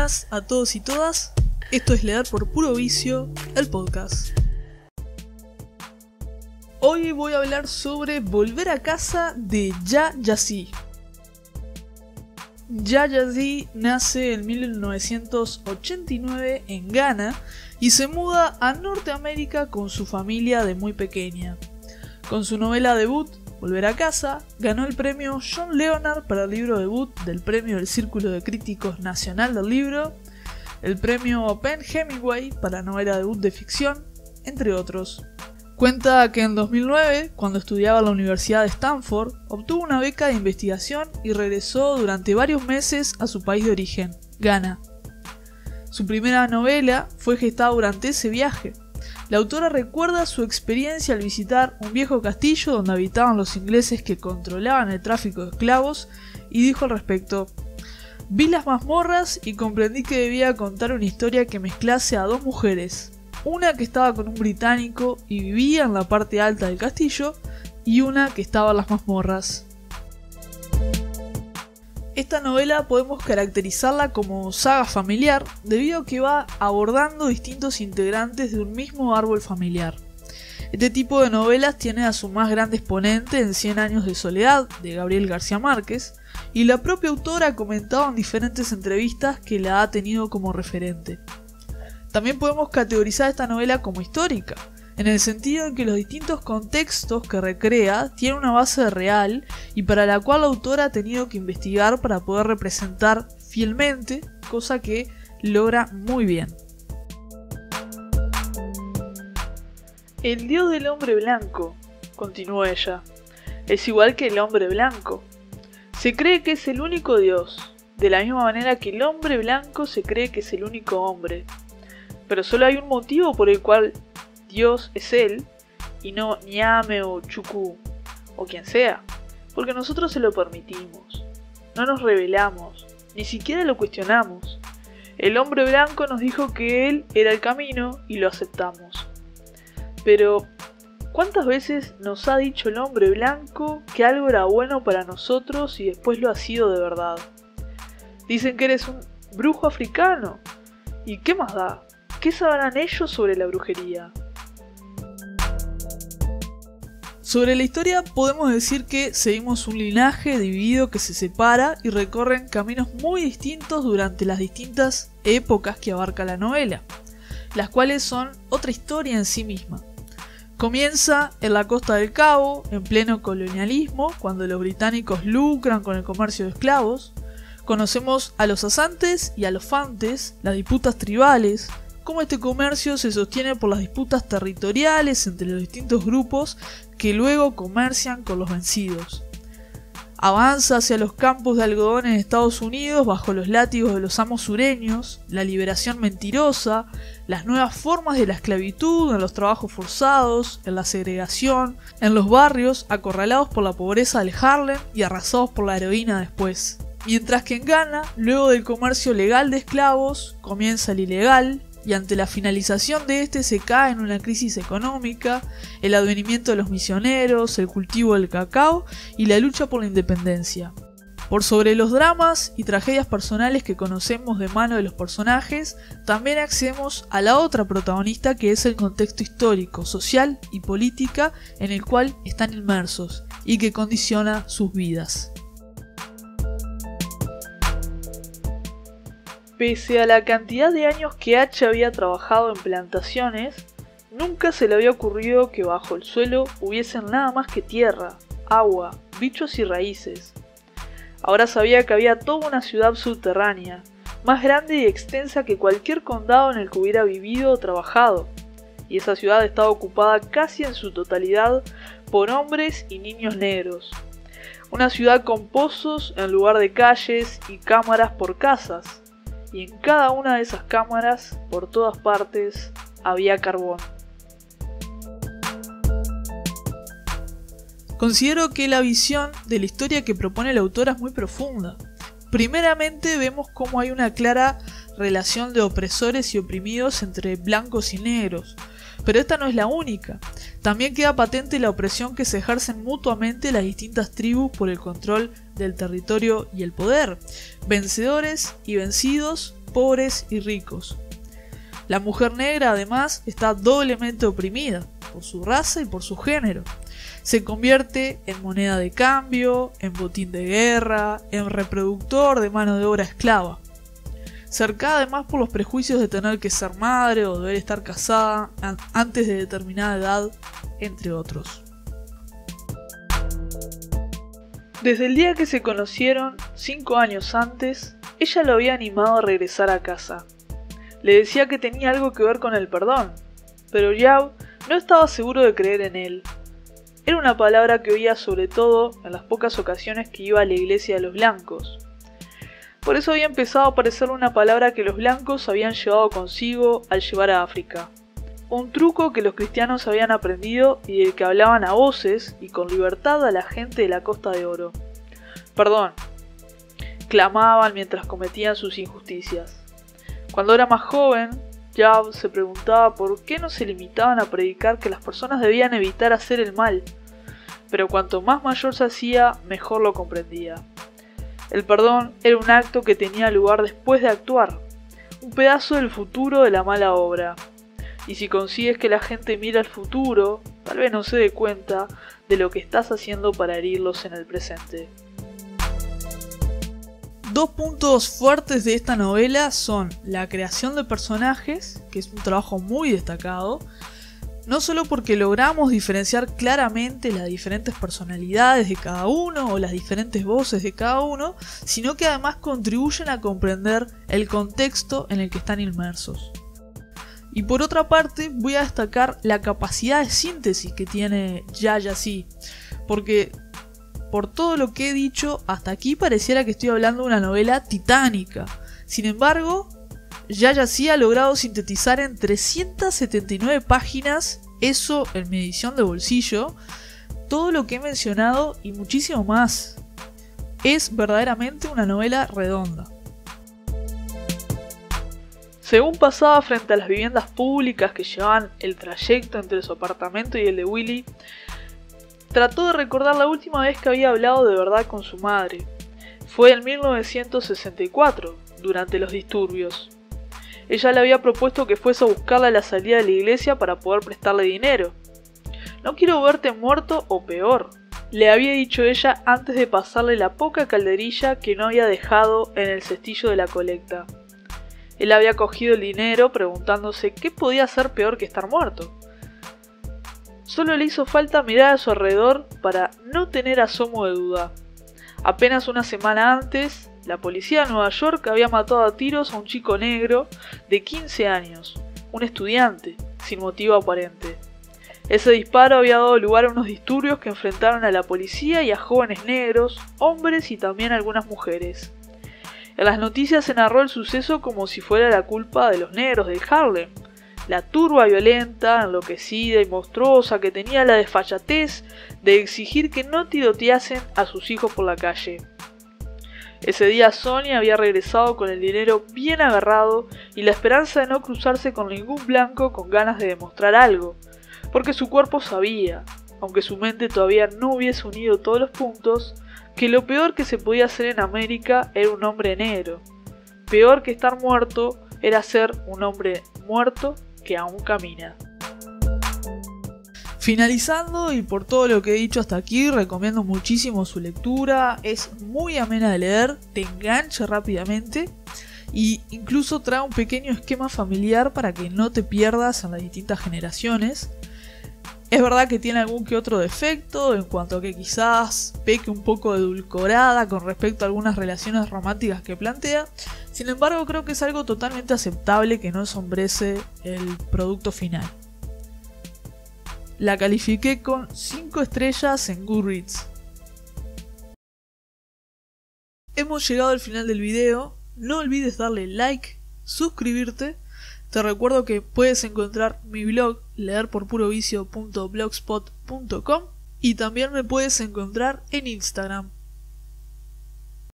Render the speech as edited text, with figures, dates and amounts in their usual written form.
buenas a todos y todas, esto es Leer por Puro Vicio, el podcast. Hoy voy a hablar sobre Volver a casa de Ya Yazi. Ya Yazi nace en 1989 en Ghana y se muda a Norteamérica con su familia de muy pequeña. Con su novela debut, Volver a casa, ganó el premio John Leonard para el libro debut del premio del Círculo de Críticos Nacional del Libro, el premio Penn Hemingway para novela debut de ficción, entre otros. Cuenta que en 2009, cuando estudiaba en la Universidad de Stanford, obtuvo una beca de investigación y regresó durante varios meses a su país de origen, Ghana. Su primera novela fue gestada durante ese viaje. La autora recuerda su experiencia al visitar un viejo castillo donde habitaban los ingleses que controlaban el tráfico de esclavos y dijo al respecto: "Vi las mazmorras y comprendí que debía contar una historia que mezclase a dos mujeres, una que estaba con un británico y vivía en la parte alta del castillo y una que estaba en las mazmorras". Esta novela podemos caracterizarla como saga familiar debido a que va abordando distintos integrantes de un mismo árbol familiar. Este tipo de novelas tiene a su más grande exponente en 100 años de soledad, de Gabriel García Márquez, y la propia autora ha comentado en diferentes entrevistas que la ha tenido como referente. También podemos categorizar esta novela como histórica, en el sentido en que los distintos contextos que recrea tienen una base real y para la cual la autora ha tenido que investigar para poder representar fielmente, cosa que logra muy bien. El dios del hombre blanco, continuó ella, es igual que el hombre blanco. Se cree que es el único dios, de la misma manera que el hombre blanco se cree que es el único hombre. Pero solo hay un motivo por el cual Dios es él, y no Ñame o Chuku, o quien sea, porque nosotros se lo permitimos. No nos rebelamos, ni siquiera lo cuestionamos. El hombre blanco nos dijo que él era el camino y lo aceptamos. Pero, ¿cuántas veces nos ha dicho el hombre blanco que algo era bueno para nosotros y después lo ha sido de verdad? Dicen que eres un brujo africano. ¿Y qué más da? ¿Qué sabrán ellos sobre la brujería? Sobre la historia podemos decir que seguimos un linaje dividido que se separa y recorren caminos muy distintos durante las distintas épocas que abarca la novela, las cuales son otra historia en sí misma. Comienza en la Costa del Cabo, en pleno colonialismo, cuando los británicos lucran con el comercio de esclavos. Conocemos a los asantes y a los fantes, las disputas tribales, cómo este comercio se sostiene por las disputas territoriales entre los distintos grupos que luego comercian con los vencidos. Avanza hacia los campos de algodón en Estados Unidos bajo los látigos de los amos sureños, la liberación mentirosa, las nuevas formas de la esclavitud en los trabajos forzados, en la segregación, en los barrios acorralados por la pobreza del Harlem y arrasados por la heroína después. Mientras que en Ghana, luego del comercio legal de esclavos, comienza el ilegal, y ante la finalización de este se cae en una crisis económica, el advenimiento de los misioneros, el cultivo del cacao y la lucha por la independencia. Por sobre los dramas y tragedias personales que conocemos de mano de los personajes, también accedemos a la otra protagonista que es el contexto histórico, social y política en el cual están inmersos y que condiciona sus vidas. Pese a la cantidad de años que H había trabajado en plantaciones, nunca se le había ocurrido que bajo el suelo hubiesen nada más que tierra, agua, bichos y raíces. Ahora sabía que había toda una ciudad subterránea, más grande y extensa que cualquier condado en el que hubiera vivido o trabajado, y esa ciudad estaba ocupada casi en su totalidad por hombres y niños negros. Una ciudad con pozos en lugar de calles y cámaras por casas. Y en cada una de esas cámaras, por todas partes, había carbón. Considero que la visión de la historia que propone la autora es muy profunda. Primeramente vemos cómo hay una clara relación de opresores y oprimidos entre blancos y negros, pero esta no es la única. También queda patente la opresión que se ejercen mutuamente las distintas tribus por el control del territorio y el poder, vencedores y vencidos pobres y ricos. La mujer negra además está doblemente oprimida, por su raza y por su género. Se convierte en moneda de cambio, en botín de guerra, en reproductor de mano de obra esclava. Cercada además por los prejuicios de tener que ser madre o deber estar casada antes de determinada edad, entre otros. Desde el día que se conocieron, 5 años antes, ella lo había animado a regresar a casa. Le decía que tenía algo que ver con el perdón, pero Yao no estaba seguro de creer en él. Era una palabra que oía sobre todo en las pocas ocasiones que iba a la iglesia de los blancos. Por eso había empezado a parecerle una palabra que los blancos habían llevado consigo al llevar a África. Un truco que los cristianos habían aprendido y del que hablaban a voces y con libertad a la gente de la Costa de Oro. Perdón, clamaban mientras cometían sus injusticias. Cuando era más joven, Yao se preguntaba por qué no se limitaban a predicar que las personas debían evitar hacer el mal, pero cuanto más mayor se hacía, mejor lo comprendía. El perdón era un acto que tenía lugar después de actuar, un pedazo del futuro de la mala obra. Y si consigues que la gente mire al futuro, tal vez no se dé cuenta de lo que estás haciendo para herirlos en el presente. Dos puntos fuertes de esta novela son la creación de personajes, que es un trabajo muy destacado, no solo porque logramos diferenciar claramente las diferentes personalidades de cada uno o las diferentes voces de cada uno, sino que además contribuyen a comprender el contexto en el que están inmersos. Y por otra parte, voy a destacar la capacidad de síntesis que tiene Yayasí, porque por todo lo que he dicho hasta aquí pareciera que estoy hablando de una novela titánica. Sin embargo, Yayasí ha logrado sintetizar en 379 páginas, eso en mi edición de bolsillo, todo lo que he mencionado y muchísimo más. Es verdaderamente una novela redonda. Según pasaba frente a las viviendas públicas que llevaban el trayecto entre su apartamento y el de Willy, trató de recordar la última vez que había hablado de verdad con su madre. Fue en 1964, durante los disturbios. Ella le había propuesto que fuese a buscarla a la salida de la iglesia para poder prestarle dinero. No quiero verte muerto o peor, le había dicho ella antes de pasarle la poca calderilla que no había dejado en el cestillo de la colecta. Él había cogido el dinero preguntándose qué podía ser peor que estar muerto. Solo le hizo falta mirar a su alrededor para no tener asomo de duda. Apenas una semana antes, la policía de Nueva York había matado a tiros a un chico negro de 15 años, un estudiante, sin motivo aparente. Ese disparo había dado lugar a unos disturbios que enfrentaron a la policía y a jóvenes negros, hombres y también a algunas mujeres. En las noticias se narró el suceso como si fuera la culpa de los negros de Harlem, la turba violenta, enloquecida y monstruosa que tenía la desfachatez de exigir que no tiroteasen a sus hijos por la calle. Ese día Sonia había regresado con el dinero bien agarrado y la esperanza de no cruzarse con ningún blanco con ganas de demostrar algo, porque su cuerpo sabía, aunque su mente todavía no hubiese unido todos los puntos, que lo peor que se podía hacer en América era un hombre negro. Peor que estar muerto era ser un hombre muerto que aún camina. Finalizando, y por todo lo que he dicho hasta aquí, recomiendo muchísimo su lectura. Es muy amena de leer, te engancha rápidamente y incluso trae un pequeño esquema familiar para que no te pierdas en las distintas generaciones. Es verdad que tiene algún que otro defecto en cuanto a que quizás peque un poco edulcorada con respecto a algunas relaciones románticas que plantea. Sin embargo, creo que es algo totalmente aceptable que no ensombrece el producto final. La califiqué con 5 estrellas en Goodreads. Hemos llegado al final del video. No olvides darle like, suscribirte. Te recuerdo que puedes encontrar mi blog leerporpurovicio.blogspot.com y también me puedes encontrar en Instagram